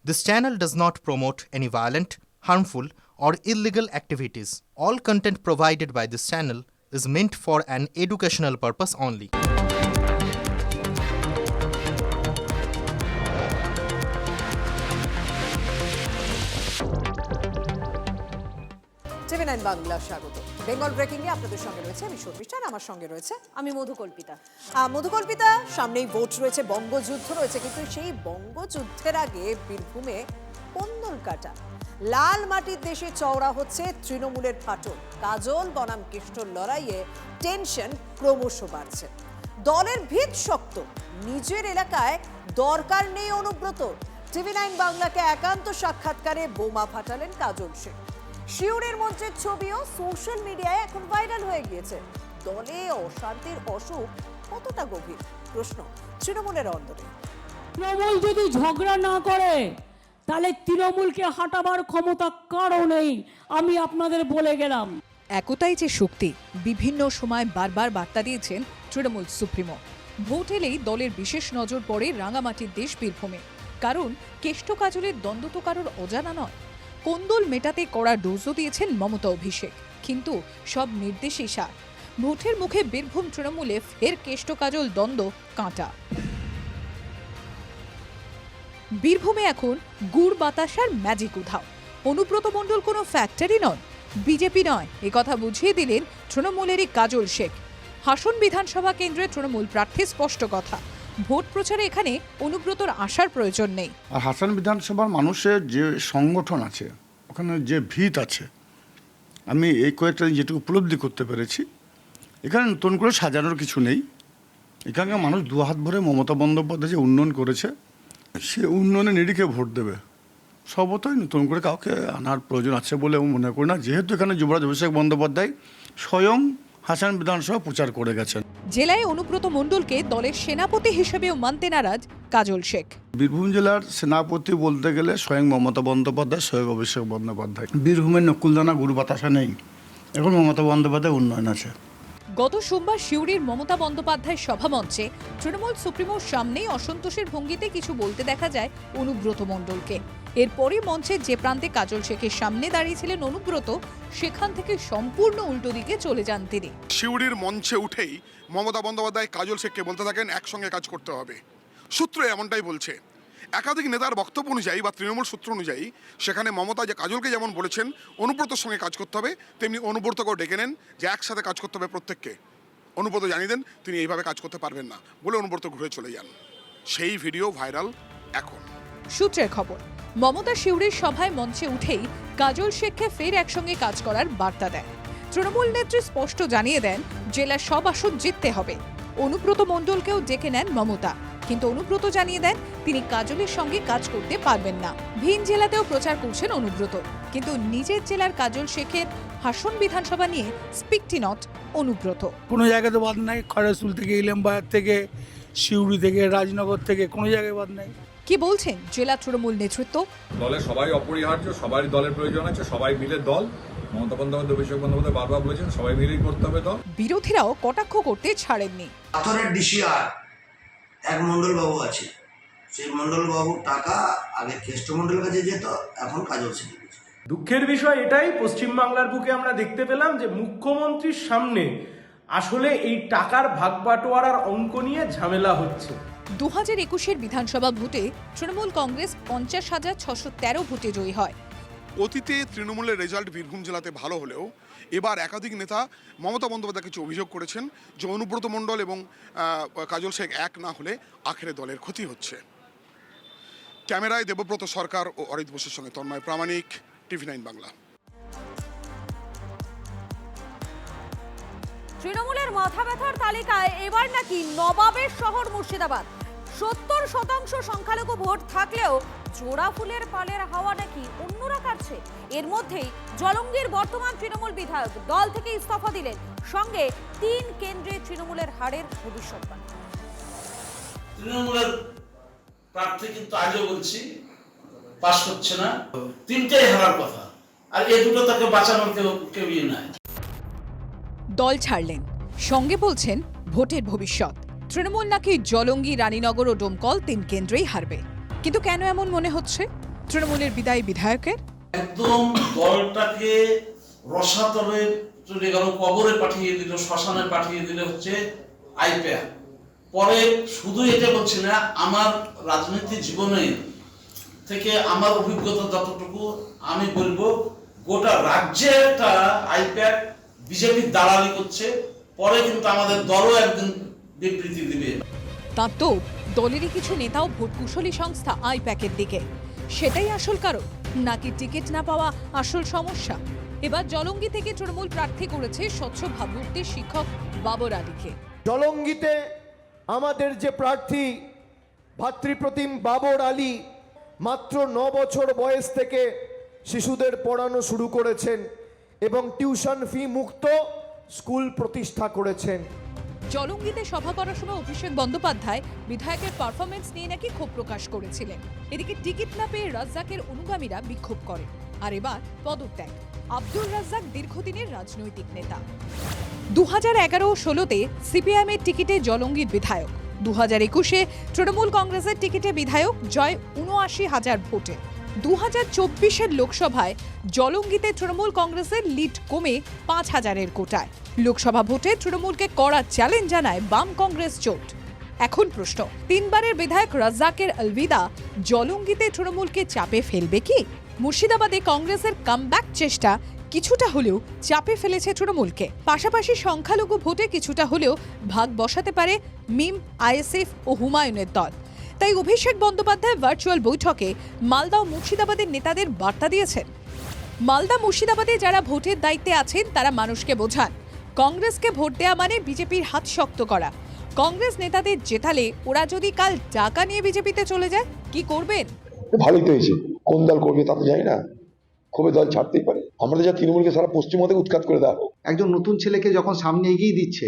This channel does not promote any violent, harmful, or illegal activities. All content provided by this channel is meant for an educational purpose only. TV9 Bangla স্বাগত। Bengal breaking a আপনাদের সঙ্গে রয়েছে আমি শর্মিষ্ঠা, আমার সঙ্গে রয়েছে আমি মধুকল্পিতা। মধুকল্পিতা, সামনেই ভোট রয়েছে, বঙ্গযুদ্ধ রয়েছে, কিন্তু সেই বঙ্গযুদ্ধের আগে বীরভূমে কোন্দল কাটা লাল মাটির দেশে চওড়া হচ্ছে তৃণমূলের ফাটল। কাজল বনাম কেষ্টর লড়াইয়ে টেনশন ক্রমশ বাড়ছে। দলের ভিত শক্ত, নিজের এলাকায় দরকার নেই অনুব্রত। TV9 বাংলাকে একান্ত সাক্ষাৎকারে বোমা ফাটালেন কাজল শেখ। শিউরের মঞ্চের ছবিও সোশ্যাল মিডিয়ায় এখন ভাইরাল হয়ে গিয়েছে। দলে অশান্তির অসুখ কতটা গভীর, প্রশ্ন তৃণমূলের অন্তরে। তৃণমূল যদি ঝগড়া না করে তাহলে তৃণমূলকে হাঁটাবার ক্ষমতা কারও নেই, আমি আপনাদের বলে গেলাম। একতাই যে শক্তি, বিভিন্ন সময় বারবার বার্তা দিয়েছেন তৃণমূল সুপ্রিমো। ভোট এলেই দলের বিশেষ নজর পড়ে রাঙামাটির দেশ বীরভূমে, কারণ কেষ্ট কাজলের দ্বন্দ্ব তো কারোর অজানা নয়। কোন্দল মেটাতে কড়া ডোজও দিয়েছেন মমতা অভিষেক, কিন্তু সব নির্দেশই সার। ভোটের মুখে বীরভূম তৃণমূলে ফের কেষ্ট কাজল দ্বন্দ্ব কাঁটা। বীরভূমে এখন গুড় বাতাসার ম্যাজিক উধাও। অনুব্রত মণ্ডল কোনো ফ্যাক্টরি নন, বিজেপি নয়, একথা বুঝিয়ে দিলেন তৃণমূলেরই কাজল শেখ। হাসন বিধানসভা কেন্দ্রে তৃণমূল প্রার্থী স্পষ্ট কথা, ভোট প্রচারে এখানে অনুব্রতর আসার প্রয়োজন নেই। আর হাসান বিধানসভার মানুষের যে সংগঠন আছে, ওখানে যে ভিত আছে, আমি এই কয়েকটা যেটুকু উপলব্ধি করতে পেরেছি, এখানে নতুন করে সাজানোর কিছু নেই। এখানকার মানুষ দু হাত ভরে মমতা বন্দ্যোপাধ্যায় যে উন্নয়ন করেছে, সে উন্নয়নের নিরিখে ভোট দেবে। সবতই নতুন করে কাউকে আনার প্রয়োজন আছে বলে মনে করি না, যেহেতু এখানে যুবরাজ অভিষেক বন্দ্যোপাধ্যায় স্বয়ং হাসান বিধানসভা প্রচার করে গেছেন। জেলায় অনুব্রত মণ্ডলকে দলের সেনাপতি হিসেবেও মানতে নারাজ কাজল শেখ। বীরভূম জেলার সেনাপতি বলতে গেলে স্বয়ং মমতা বন্দ্যোপাধ্যায়, স্বয়ং অভিষেক বন্দ্যোপাধ্যায়। বীরভূমের নকুলদানা গুরু বাতাসা নেই, এখন মমতা বন্দ্যোপাধ্যায় উন্নয়ন আছে। গত সোমবার সিউড়ির মমতা বন্দ্যোপাধ্যায় সভামঞ্চে তৃণমূল সুপ্রিমোর সামনেই অসন্তোষের ভঙ্গিতে কিছু বলতে দেখা যায় অনুব্রত মণ্ডলকে। এরপরই মঞ্চের যে প্রান্তে কাজল শেখের সামনে দাঁড়িয়েছিলেন অনুব্রত, সেখান থেকে সম্পূর্ণ উল্টো দিকে চলে যান তিনি। সিউড়ির মঞ্চে উঠেই মমতা বন্দ্যোপাধ্যায় কাজল শেখকে বলতে থাকেন একসঙ্গে কাজ করতে হবে। সূত্র এমনটাই বলছে। একাধিক নেতার বক্তব্য অনুযায়ী বা তৃণমূল সূত্র অনুযায়ী সেখানে মমতা যে কাজলকে যেমন বলেছেন অনুব্রতর সঙ্গে কাজ করতে হবে, তেমনি অনুব্রতকেও ডেকে নেন যে একসাথে কাজ করতে হবে প্রত্যেককে। অনুব্রত জানিয়ে দেন তিনি এইভাবে কাজ করতে পারবেন না বলে অনুব্রত ঘুরে চলে যান। সেই ভিডিও ভাইরাল এখন। সূত্রের খবর, মমতা সিউড়ির সভায় মঞ্চে উঠেই কাজল শেখকে ফের একসঙ্গে কাজ করার বার্তা দেন। তৃণমূল নেত্রী স্পষ্ট জানিয়ে দেন জেলার সব আসন জিততে হবে। অনুব্রত মণ্ডলকেও ডেকে নেন মমতা, কিন্তু অনুব্রত জানিয়ে দেন তিনি কাজলের সঙ্গে কাজ করতে পারবেন না। ভিন জেলাতেও প্রচার করছেন অনুব্রত, কিন্তু নিজের জেলার কাজল শেখের হাসন বিধানসভা নিয়ে স্পিকটি নট অনুব্রত। কোনো জায়গাতে বাদ নাই, খয়রাসুল থেকে, ইলামবাজার থেকে, সিউড়ি থেকে, রাজনগর থেকে, কোনো জায়গায় বাদ নাই। কি বলছেন জেলা তৃণমূল নেতৃত্ব? দলে সবাই অপরিহার্য, সবারই দলের প্রয়োজন আছে, সবাই মিলে দল। মমতা বন্দ্যোপাধ্যায়, অভিষেক বন্দ্যোপাধ্যায় বারবার বলেছেন সবাই মিলেই করতে হবে দল। বিরোধীরাও কটাক্ষ করতে ছাড়েননি। পাথরের ডিসিআর এক মণ্ডলবাবু আছে, সেই মণ্ডলবাবুর টাকা আগে কেষ্টমণ্ডলের কাছে যেত, এখন কাজল শেখের কাছে। দুঃখের বিষয় এটাই, পশ্চিমবাংলার বুকে আমরা দেখতে পেলাম যে মুখ্যমন্ত্রীর সামনে আসলে এই টাকার ভাগবাটোয়ারার অঙ্ক নিয়ে ঝামেলা হচ্ছে। 2021 বিধানসভা ভোটে তৃণমূল কংগ্রেস 50,613 ভোটে জয়ী হয়। অতীতে তৃণমূলের রেজাল্ট বীরভূম জেলাতে ভালো হলেও এবার একাধিক নেতা মমতা বন্দ্যোপাধ্যায় কিছু অভিযোগ করেছেন যে অনুব্রত মণ্ডল এবং কাজল শেখ এক না হলে আখেরে দলের ক্ষতি হচ্ছে। ক্যামেরায় দেবব্রত সরকার ও অরিত বোসের সঙ্গে তন্ময় প্রামাণিক, TV9 বাংলা। তৃণমূলের মাথা ব্যথার তালিকায় এবার নাকি নবাবের শহর মুর্শিদাবাদ। 70% সংখ্যালঘু ভোট থাকলেও জোড়া ফুলের পালের হাওয়া নাকি অন্যরা কাটছে। এর মধ্যেই জলঙ্গির বর্তমান তৃণমূল বিধায়ক দল থেকে ইস্তফা দিলেন, সঙ্গে 3 কেন্দ্রে তৃণমূলের হারের ভবিষ্যৎবাণী। তৃণমূলের প্রার্থী কিন্তু আগে বলছি পাস করছে না, 3টাই হারার কথা, আর এই দুটো তাকে বাঁচানোর কেউ নাই। দল ছাড়লেন, সঙ্গে বলছেন ভোটের ভবিষ্যৎ। তৃণমূল নাকি জলঙ্গি, রানীনগর ও ডোমকল 3 কেন্দ্রেই হারবে। কিন্তু কেন এমন মনে হচ্ছে? তৃণমূলের বিদায়ী বিধায়কের। একদম দলটাকে রসাতলে চলে গেল, কবরে পাঠিয়ে দিল, শ্মশানে পাঠিয়ে দিল হচ্ছে আইপ্যাক। পরে শুধু এটা বলছি না, আমার রাজনীতি জীবনে থেকে আমার অভিজ্ঞতা যতটুকু আমি বলবো, গোটা রাজ্যে একটা আইপ্যাক বিজেপির দালালি করছে। পরে কিন্তু আমাদের দলও একদিন বিবৃতি দিবে। তার তো দলেরই কিছু নেতাও ভোট কুশলী সংস্থা আইপ্যাকের দিকে। সেটাই আসল কারণ, নাকি টিকিট না পাওয়া আসল সমস্যা? এবার জলঙ্গি থেকে তৃণমূল প্রার্থী করেছে স্বচ্ছ ভাবমূর্তির শিক্ষক বাবর আলীকে। জলঙ্গিতে আমাদের যে প্রার্থী ভাতৃপ্রতিম বাবর আলী মাত্র 9 বছর বয়স থেকে শিশুদের পড়ানো শুরু করেছেন এবং টিউশন ফি মুক্ত স্কুল প্রতিষ্ঠা করেছেন। জলঙ্গিতে সভা করার সময় অভিষেক বন্দ্যোপাধ্যায় বিধায়কের পারফরমেন্স নিয়ে নাকি ক্ষোভ প্রকাশ করেছিলেন। এদিকে টিকিট না পেয়ে রাজ্জাকের অনুগামীরা বিক্ষোভ করে। আর এবার পদত্যাগ। আব্দুর রাজ্জাক দীর্ঘদিনের রাজনৈতিক নেতা। 2011 ও 2016-তে সিপিআইএমের টিকিটে জলঙ্গির বিধায়ক। 2021-এ তৃণমূল কংগ্রেসের টিকিটে বিধায়ক জয় 79,000 ভোটে। 2024-এর লোকসভায় জলঙ্গিতে তৃণমূল কংগ্রেসের লিড কমে 5,000-এর কোটায়। লোকসভা ভোটে তৃণমূলকে কড়া চ্যালেঞ্জ জানায় বাম কংগ্রেস জোট। এখন প্রশ্ন, 3বারের বিধায়ক রাজ্জাকের আলবিদা জলঙ্গিতে তৃণমূলকে চাপে ফেলবে কি? মুর্শিদাবাদে কংগ্রেসের কামব্যাক চেষ্টা কিছুটা হলেও চাপে ফেলেছে তৃণমূলকে। পাশাপাশি সংখ্যালঘু ভোটে কিছুটা হলেও ভাগ বসাতে পারে মিম, আইএসএফ ও হুমায়ুনের দল। তাই অভিষেক বন্দ্যোপাধ্যায় ভার্চুয়াল বৈঠকে মালদা ও মুর্শিদাবাদের নেতাদের বার্তা দিয়েছেন। মালদা মুর্শিদাবাদে যারা ভোটের দায়িত্বে আছেন তারা মানুষকে বোঝান, কংগ্রেসকে ভোট দেওয়া মানে বিজেপির হাত শক্ত করা। কংগ্রেস নেতাদের জেতালে ওরা যদি কাল টাকা নিয়ে বিজেপিতে চলে যায়, কি করবেন? ভালোই তো হয়েছে, কোন দল করবে তা তো জানি না, খুবই দল ছাড়তেই পারে। আমাদের যা তৃণমূলকে সারা পশ্চিমবঙ্গে উৎখাত করে দেওয়া হোক। একজন নতুন ছেলেকে যখন সামনে এগিয়ে দিচ্ছে,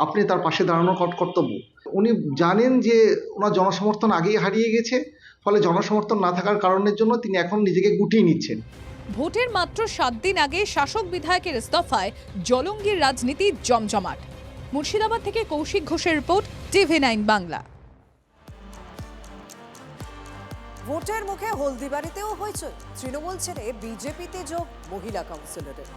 আপনি তার পাশে দাঁড়ানোর কর্তব্য। উনি জানেন যে ওনার জনসমর্থন আগেই হারিয়ে গেছে, ফলে জনসমর্থন না থাকার কারণের জন্য তিনি এখন নিজেকে গুটিয়ে নিচ্ছেন। ভোটের মাত্র 7 দিন আগে শাসক বিধায়কের ইস্তফায় জলঙ্গির রাজনীতি জমজমাট। মুর্শিদাবাদ থেকে কৌশিক ঘোষের রিপোর্ট, TV9 বাংলা। ভোটের মুখে হলদিবাড়িতেও হয়েছে তৃণমূল ছেড়ে বিজেপিতে যোগ মহিলা কাউন্সিলরের।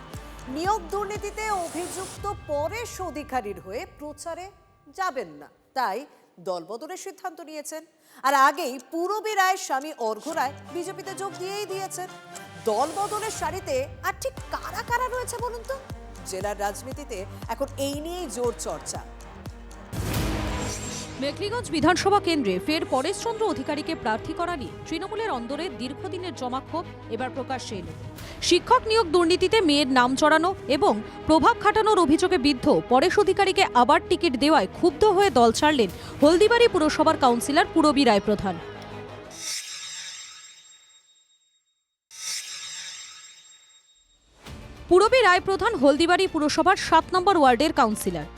নিয়োগ দুর্নীতিতে অভিযুক্ত পরেশ অধিকারীর হয়ে প্রচারে যাবেন না, তাই দলবদলের সিদ্ধান্ত নিয়েছেন। আর আগেই পূরবী রায়ের স্বামী অর্ঘ্য রায় বিজেপিতে যোগ দিয়েই দিয়েছেন। দলবদলের সারিতে আর ঠিক কারা কারা রয়েছে বলুন তো? জেলার রাজনীতিতে এখন এই নিয়েই জোর চর্চা। মেখলিগঞ্জ বিধানসভা কেন্দ্রে ফের পরেশচন্দ্র অধিকারীকে প্রার্থী করা নিয়ে তৃণমূলের অন্দরে দীর্ঘদিনের জমা ক্ষোভ এবার প্রকাশ্যে এলো। শিক্ষক নিয়োগ দুর্নীতিতে মেয়ের নাম চড়ানো এবং প্রভাব খাটানোর অভিযোগে বিদ্ধ পরেশ অধিকারীকে আবার টিকিট দেওয়ায় ক্ষুব্ধ হয়ে দল ছাড়লেন হলদিবাড়ি পুরসভার কাউন্সিলর পূরবী রায় প্রধান। পূরবী রায় প্রধান হলদিবাড়ি পুরসভার 7 নম্বর ওয়ার্ডের কাউন্সিলর।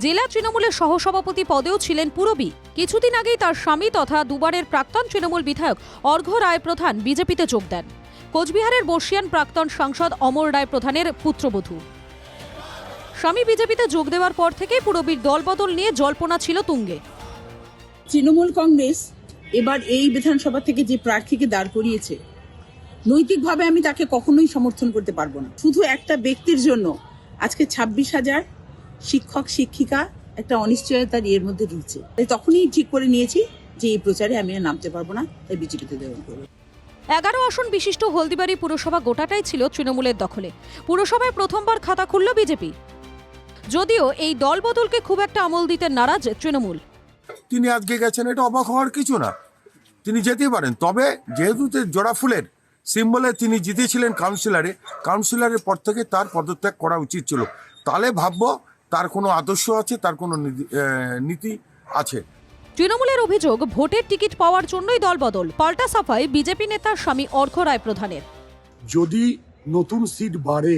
জেলা তৃণমূলের সহসভাপতি পদেও ছিলেন পূরবী। কিছুদিন আগেই তার স্বামী তথা দুবারের প্রাক্তন তৃণমূল বিধায়ক অর্ঘ্য রায় প্রধান বিজেপিতে যোগ দেন। কোচবিহারের বর্ষিয়ান প্রাক্তন সাংসদ অমর রায় প্রধানের পুত্রবধূ। স্বামী বিজেপিতে যোগ দেওয়ার পর থেকেই পূরবীর দলবদল নিয়ে জল্পনা ছিল তুঙ্গে। তৃণমূল কংগ্রেস এবার এই বিধানসভা থেকে যে প্রার্থীকে দাঁড় করিয়েছে, নৈতিকভাবে আমি তাকে কখনোই সমর্থন করতে পারবো না। শুধু একটা ব্যক্তির জন্য আজকে 26,000 শিক্ষক শিক্ষিকা একটা অনিশ্চয়তার ইয়ের মধ্যে রয়েছে। তখনই ঠিক করে নিয়েছি যে এই প্রচারে আমি আর নামতে পারবো না, তাই বিজেপিতে দেওয়া করবো। 11 আসন বিশিষ্ট হলদিবাড়ি পুরসভা গোটাটাই ছিল তৃণমূলের দখলে। পুরসভায় প্রথমবার খাতা খুলল বিজেপি, যদিও এই দল বদলকে খুব একটা আমল দিতে নারাজ তৃণমূল। তিনি আজকে গেছেন, এটা অবাক হওয়ার কিছু না, তিনি যেতেই পারেন। তবে যেহেতু জোড়া ফুলের সিম্বলে তিনি জিতেছিলেন কাউন্সিলরের পর থেকে তার পদত্যাগ করা উচিত ছিল। তাহলে ভাববো তার কোনো আদর্শ আছে, তার কোনো নীতি আছে। তৃণমূলের অভিযোগ, ভোটের টিকিট পাওয়ার জন্যই দলবদল। পাল্টা সাফাই বিজেপি নেতার স্বামী অর্ঘ্য রায় প্রধানের। যদি নতুন সিট বাড়ে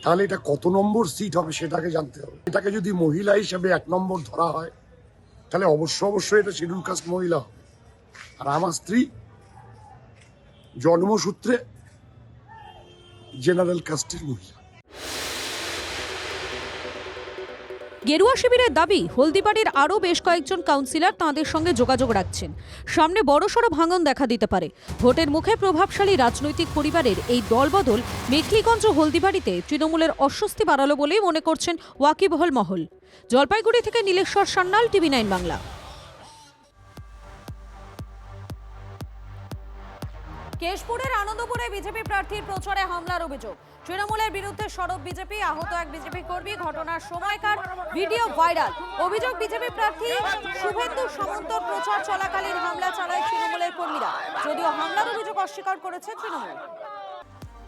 তাহলে এটা কত নম্বর সিট হবে সেটাকে জানতে হবে। এটাকে যদি মহিলা হিসেবে 1 নম্বর ধরা হয় তাহলে অবশ্যই এটা শিডিউল কাস্ট মহিলা। আর আমার স্ত্রী জন্মসূত্রে জেনারেল কাস্টের মহিলা। গেরুয়া শিবিরের দাবি, হলদিবাড়ির আরও বেশ কয়েকজন কাউন্সিলর তাঁদের সঙ্গে যোগাযোগ রাখছেন। সামনে বড়সড় ভাঙন দেখা দিতে পারে। ভোটের মুখে প্রভাবশালী রাজনৈতিক পরিবারের এই দলবদল মেখলিগঞ্জ ও হলদিবাড়িতে তৃণমূলের অস্বস্তি বাড়ালো বলেই মনে করছেন ওয়াকিবহল মহল। জলপাইগুড়ি থেকে নীলেশ্বর সান্যাল, টিভি 9 বাংলা। কেশপুরের আনন্দপুরে বিজেপি প্রার্থীর প্রচারে হামলার অভিযোগ। তৃণমূলের বিরুদ্ধে সরব বিজেপি, আহত এক বিজেপি কর্মী। ঘটনার সময়কার ভিডিও ভাইরাল। অভিযোগ, বিজেপি প্রার্থী শুভেন্দু সামন্তর প্রচার চলাকালীন হামলা চালায় তৃণমূলের কর্মীরা। যদিও হামলার অভিযোগ অস্বীকার করেছে তৃণমূল।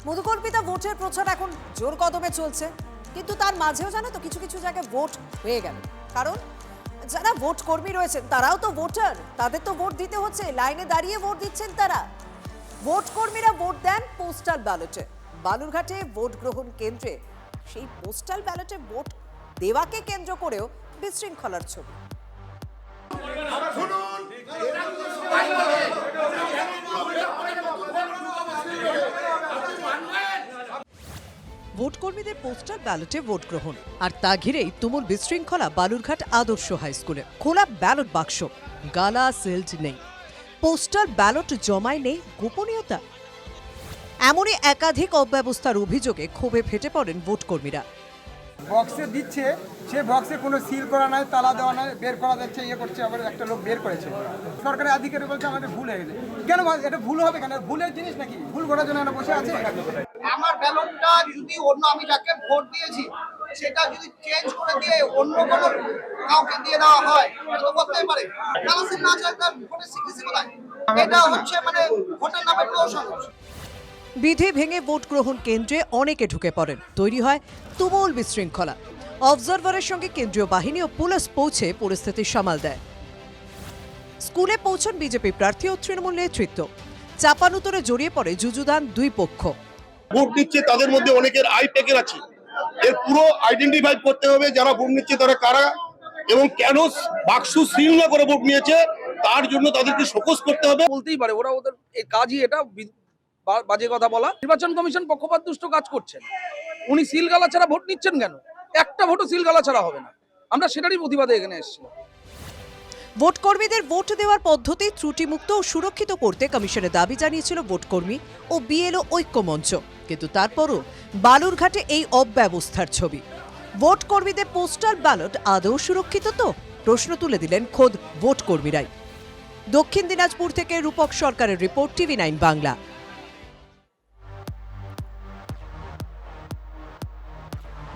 মধুকল্পিতা, ভোটের প্রচার এখন জোর কদমে চলছে, কিন্তু তার মাঝেও জানো তো কিছু কিছু জায়গায় ভোট হয়ে গেল। কারণ যারা ভোট কর্মী রয়েছেন তারাও তো ভোটার, তাদের তো ভোট দিতে হচ্ছে, লাইনে দাঁড়িয়ে ভোট দিচ্ছেন তারা। ভোট কর্মীরা ভোট দেন পোস্টাল ব্যালটে। বালুরঘাটে ভোট গ্রহণ কেন্দ্রে সেই পোস্টাল ব্যালটে ভোট দেওয়াকে কেন্দ্র করেও বিশৃঙ্খলার ছবি। ভোট কর্মীদের পোস্টাল ব্যালটে ভোট গ্রহণ, আর তা ঘিরেই তুমুল বিশৃঙ্খলা বালুরঘাট আদর্শ হাই স্কুলে। খোলা ব্যালট বাক্স, গালা সিল্ড নেই, পোস্টাল ব্যালট জমায় নেই গোপনীয়তা। এমনই একাধিক অব্যবস্থার অভিযোগে ক্ষোভে ফেটে পড়েন ভোট কর্মীরা। বক্সে দিচ্ছে, সে বক্সে কোনো সিল করা নাই, তালা দেওয়া নাই, বের করা যাচ্ছে, ইয়ে করছে। আবার একটা লোক বের করেছে, সরকারি আধিকারিক বলছে আমাদের ভুল হয়ে গেছে। কেন এটা ভুল হবে কেন? ভুলের জিনিস নাকি? ভুল করার জন্য এরা বসে আছে। আমার ব্যালটটা যদি অন্য, আমি যাকে ভোট দিয়েছি সেটা যদি চেঞ্জ করে দিয়ে অন্য কোনো কাউকে দিয়ে দেওয়া হয়, এটা তো করতেই পারে। কালাসিন না চায় তার ভোটের সিকিউরিটি কোথায়? এটা হচ্ছে মানে ভোটের নামে প্রহসন। বিধি ভেঙে ভোট গ্রহণ কেন্দ্রে অনেকে ঢুকে পড়েন, তৈরি হয় তুমুল বিশৃঙ্খলা। অবজারভারের সঙ্গে কেন্দ্রীয় বাহিনী ও পুলিশ পৌঁছে পরিস্থিতি সামাল দেয়। স্কুলে পৌঁছান বিজেপি প্রার্থী ও তৃণমূল নেতৃত্ব। চাপানুতরে জড়িয়ে পড়ে যুযুধান দুই পক্ষ। ভোট দিচ্ছে তাদের মধ্যে অনেকের আই প্যাকের আছে, এর পুরো আইডেন্টিফাই করতে হবে যারা ভোট নিচ্ছে তারা কারা এবং কেন বাক্স সিল না করে ভোট নিয়েছে, তার জন্য তাদেরকে শোকজ করতে হবে। বলতেই পারে ওরা ওদের কাজই এটা, বাজে কথা বলা। নির্বাচন কমিশন পক্ষপাতদুষ্ট কাজ করছেন। উনি সিলগালা ছাড়া ভোট নিচ্ছেন কেন? একটা ভোটও সিলগালা ছাড়া হবে না। আমরা সেটারই প্রতিবাদে এখানে এসেছি। ভোট কর্মীদের ভোট দেওয়ার পদ্ধতি ত্রুটিমুক্ত ও সুরক্ষিত করতে কমিশনের দাবি জানিয়েছিল ভোট কর্মী ও বিএলও ঐক্যমঞ্চ। কিন্তু তারপরও বালুরঘাটে এই অব্যবস্থার ছবি। ভোট কর্মীদের পোস্টাল ব্যালট আদৌ সুরক্ষিত তো? প্রশ্ন তুলে দিলেন খোদ ভোট কর্মীরাই। দক্ষিণ দিনাজপুর থেকে রূপক সরকারের রিপোর্ট, টিভি 9 বাংলা।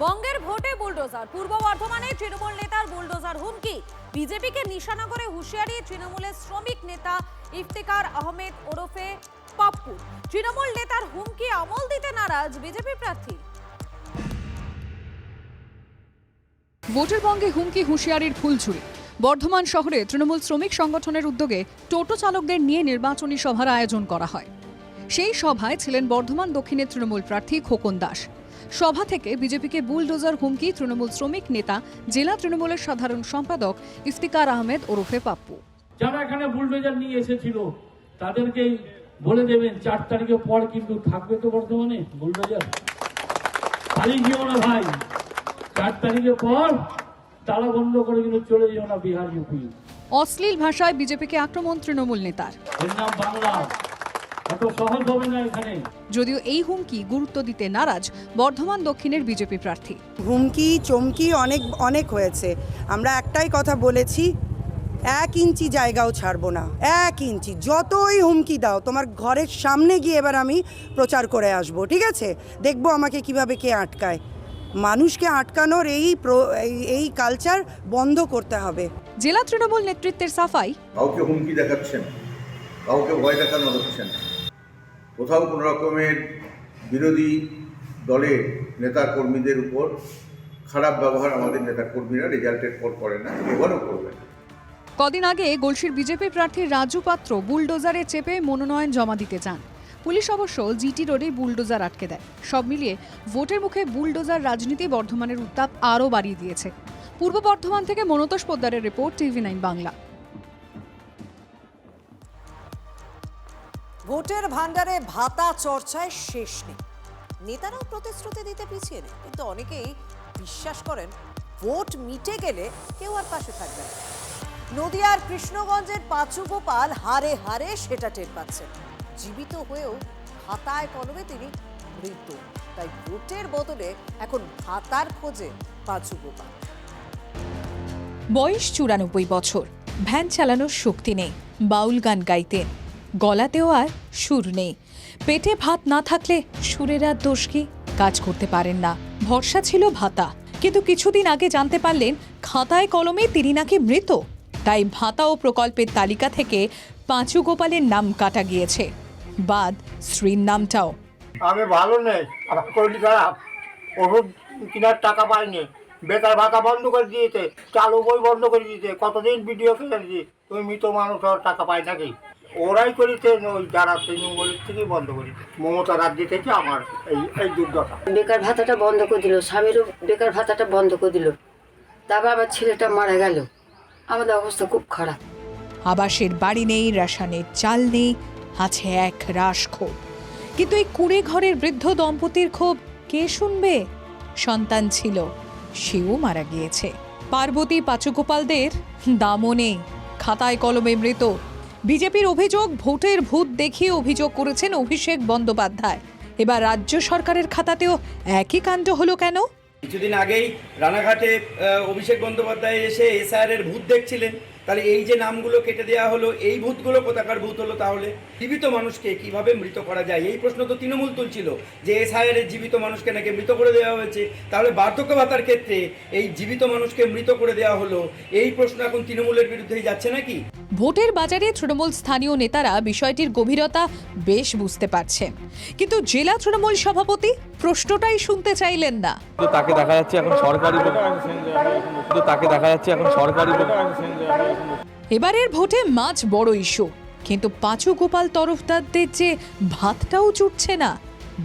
বঙ্গের ভোটে বুলডোজার, পূর্ব বর্ধমানে তৃণমূল নেতার বুলডোজার হুমকি। বিজেপিকে নিশানা করে হুঁশিয়ারি তৃণমূলের শ্রমিক নেতা ইফতিকার আহমেদ ওরফে পাপ্পু। তৃণমূল নেতার হুমকি আমল দিতে নারাজ বিজেপি প্রার্থী। ভোটের বঙ্গে হুমকি হুঁশিয়ারির ফুলঝুরি। বর্ধমান শহরে তৃণমূল শ্রমিক সংগঠনের উদ্যোগে টোটো চালকদের নিয়ে নির্বাচনী সভার আয়োজন করা হয়। সেই সভায় ছিলেন বর্ধমান দক্ষিণের তৃণমূল প্রার্থী খোকন দাস। সভা থেকে বিজেপিকে বুলডোজার হুমকি তৃণমূল শ্রমিক নেতা জেলা তৃণমূলের সাধারণ সম্পাদক ইফতিকার আহমেদ ওরফে পাপ্পু। যারা এখানে বুলডোজার নিয়ে এসেছিল তাদেরকেই বলে দেবেন 4 তারিখের পর কিন্তু থাকবে তো বর্ধমানে বুলডোজার। খালি যেও না ভাই, 4 তারিখের পর তালা বন্ধ করে কিন্তু চলে যেও না বিহার, ইউপি। অশ্লীল ভাষায় বিজেপিকে আক্রমণ তৃণমূল নেতার। এর নাম বাংলা, এত সহজ হবে না এখানে। যদিও এই হুমকি গুরুত্ব দিতে নারাজ বর্ধমান দক্ষিণের বিজেপি প্রার্থী। হুমকি চমকি অনেক হয়েছে। আমরা একটাই কথা বলেছি, 1 ইঞ্চি জায়গাও ছাড়বো না। 1 ইঞ্চি যতই হুমকি দাও, তোমার ঘরের সামনে গিয়ে এবার আমি প্রচার করে আসবো, ঠিক আছে? দেখবো আমাকে কিভাবে কে আটকায়। মানুষকে আটকানোর এই কালচার বন্ধ করতে হবে। জেলা তৃণমূল নেতৃত্বের সাফাই, কাউকে হুমকি দেখাচ্ছেন, কাউকে ভয় দেখানো হচ্ছেন, কোথাও কোনো রকমের বিরোধী দলের নেতা কর্মীদের উপর খারাপ ব্যবহার আমাদের নেতা কর্মীরা রেজাল্টের পর করে না, এবারও করবে না। কদিন আগে গলসির বিজেপি প্রার্থী রাজু পাত্র বুলডোজারে চেপে মনোনয়ন জমা দিতে চান। পুলিশ অবশ্য জিটি রোডে বুলডোজার আটকে দেয়। সব মিলিয়ে ভোটের মুখে বুলডোজার রাজনীতি বর্ধমানের উত্তাপ আরও বাড়িয়ে দিয়েছে। পূর্ব বর্ধমান থেকে মনতোষ পোদ্দারের রিপোর্ট, টিভি 9 বাংলা। ভোটের ভান্ডারে ভাতা চর্চায় শেষ নেই। নেতারাও প্রতিশ্রুতি দিতে পিছিয়ে নেই, কিন্তু অনেকেই বিশ্বাস করেন ভোট মিটে গেলে কেউ আর পাশে থাকবে না। নদিয়ার কৃষ্ণগঞ্জের পাঁচু গোপাল হারে হারে সেটা টের পাচ্ছেন। জীবিত হয়েও খাতায় কলমে তিনি মৃত। তাই ভোটের বদলে এখন ভাতার খোঁজে পাঁচু গোপাল। বয়স 94 বছর, ভ্যান চালানোর শক্তি নেই, বাউল গান গাইতেন, গলাতেও আর সুর নেই। পেটে ভাত না থাকলে সুরের আর দোষ কি? কাজ করতে পারেন না, ভরসা ছিল ভাতা। কিন্তু কিছুদিন আগে জানতে পারলেন খাতায় কলমে তিনি নাকি মৃত। তাই ভাতা ও প্রকল্পের তালিকা থেকে পাঁচু গোপালের নাম কাটা গিয়েছে, বাদ স্ত্রীর নামটাও। আমি ভালো নেই, আমার শরীর খারাপ, ওষুধ কেনার টাকা পাইনি, বেকার ভাতা বন্ধ করে দিয়েছে, চালু বই বন্ধ করে দিয়েছে, কতদিন ভিডিও খেলেছি, তুমি মৃত মানুষ টাকা পাই নাকি? ওরাই করেছে, ওই যারা তৃণমূলের থেকেই বন্ধ করেছে, মমতা রাজ্য থেকে আমার এই দুর্দশা। বেকার ভাতাটা বন্ধ করে দিল, স্বামীরও বেকার ভাতাটা বন্ধ করে দিল, তারপর আমার ছেলেটা মারা গেল। আমাদের অবস্থা খুব খারাপ। আবাসের বাড়ি নেই, রেশনের চাল নেই, আছে এক রাশ ক্ষোভ। কিন্তু এই কুড়ে ঘরের বৃদ্ধ দম্পতির ক্ষোভ কে শুনবে? সন্তান ছিল, সেও মারা গিয়েছে। পার্বতী পাঁচু গোপালদের দামও নেই, খাতায় কলমে মৃত। বিজেপির অভিযোগ, ভোটের ভূত দেখিয়ে অভিযোগ করেছেন অভিষেক বন্দ্যোপাধ্যায়। এবার রাজ্য সরকারের খাতাতেও একই কাণ্ড হলো কেন? কিছুদিন আগেই রানাঘাটে অভিষেক বন্দ্যোপাধ্যায় এসে এসআইআর এর ভূত দেখছিলেন। তাহলে এই যে নামগুলো কেটে দেওয়া হলো, এই ভূতগুলো কোথাকার ভূত হলো? তাহলে জীবিত মানুষকে কিভাবে মৃত করা যায়, এই প্রশ্ন তো তৃণমূল তুলছিল, যে এসআইআর এর জীবিত মানুষকে নাকি মৃত করে দেওয়া হয়েছে। তাহলে বার্ধক্য ভাতার ক্ষেত্রে এই জীবিত মানুষকে মৃত করে দেওয়া হলো, এই প্রশ্ন এখন তৃণমূলের বিরুদ্ধেই যাচ্ছে নাকি? ভোটের বাজারে তৃণমূল স্থানীয় নেতারা বিষয়টির গভীরতা বেশ বুঝতে পারছেন, কিন্তু জেলা তৃণমূল সভাপতি প্রশ্নটাই শুনতে চাইলেন না। তাকে দেখা যাচ্ছে এখন সরকারি এবারের ভোটে মাছ বড় ইস্যু, কিন্তু পাঁচু গোপাল তরফদারদের যে ভাতটাও জুটছে না।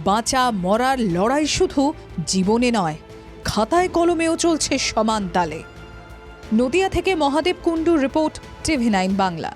বাঁচা মরার লড়াই শুধু জীবনে নয়, খাতায় কলমেও চলছে সমান তালে। নদিয়া থেকে মহাদেব কুণ্ডুর রিপোর্ট, TV9 বাংলা।